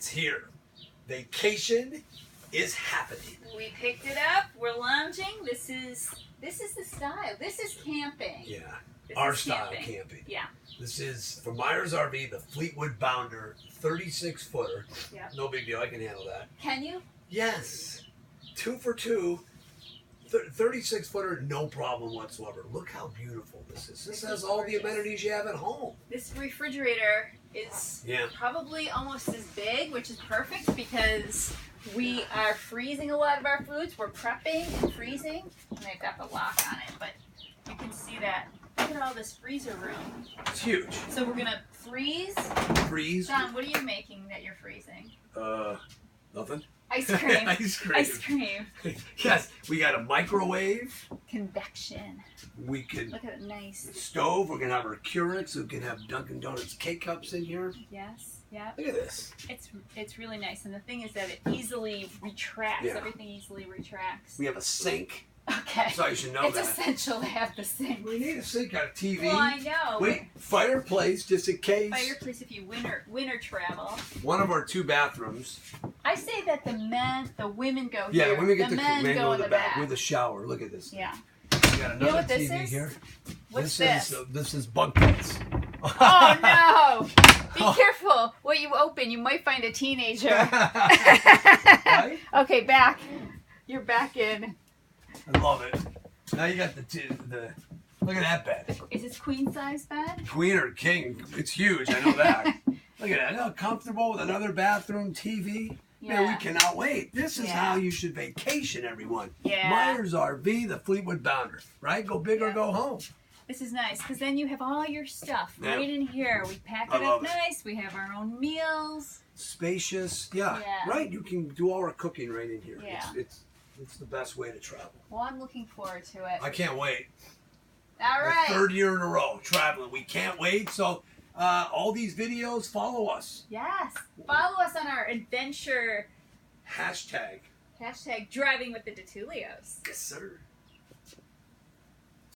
It's here. Vacation is happening. We picked it up. We're lounging. This is the style. This is camping. Yeah. This Our is style camping. Yeah. This is from Meyers RV, the Fleetwood Bounder 36-footer. Yeah. No big deal. I can handle that. Can you? Yes. 2 for 2. 36-footer, no problem whatsoever. Look how beautiful this is. This has all the amenities you have at home. This refrigerator is probably almost as big, which is perfect because we are freezing a lot of our foods. We're prepping and freezing. And I've got the lock on it, but you can see that. Look at all this freezer room. It's huge. So we're going to freeze. Freeze? Don, what are you making that you're freezing? Nothing. Ice cream. Ice cream. Ice cream. Yes, we got a microwave. Convection. We can. Look at it, nice. Stove. We're gonna have our Keurigs. We can have Dunkin' Donuts K-Cups in here. Yes. Yeah. Look at this. It's really nice, and the thing is that it easily retracts. Yeah. Everything easily retracts. We have a sink. Okay. So you should know it's that. essential to have the sink. We need a sink, got a TV. Well, I know. Wait, fireplace just in case. Fireplace if you winter travel. One of our 2 bathrooms. I say that the women go Yeah, here. the women get the men go in the back with a shower. Look at this. Yeah. We got another what this TV is? here. What's this? This is bunk beds. Oh no! Be careful. What you open, you might find a teenager. Right? Okay, back. You're back in. I love it. Now you got the look at that bed. Is this queen size bed? Queen or king? It's huge. I know that. Look at that. How comfortable with another bathroom, TV. Yeah. Man, we cannot wait. This is how you should vacation, everyone. Yeah. Meyers RV, the Fleetwood Bounder. Right? Go big or go home. This is nice because then you have all your stuff Yeah. right in here. We pack it up nice. We have our own meals. Spacious. Yeah. Right. You can do all our cooking right in here. Yeah. It's the best way to travel. Well, I'm looking forward to it. I can't wait. All right. The 3rd year in a row traveling. We can't wait. So all these videos, follow us. Yes. Follow us on our adventure. Hashtag Driving with the DeTulios. Yes, sir.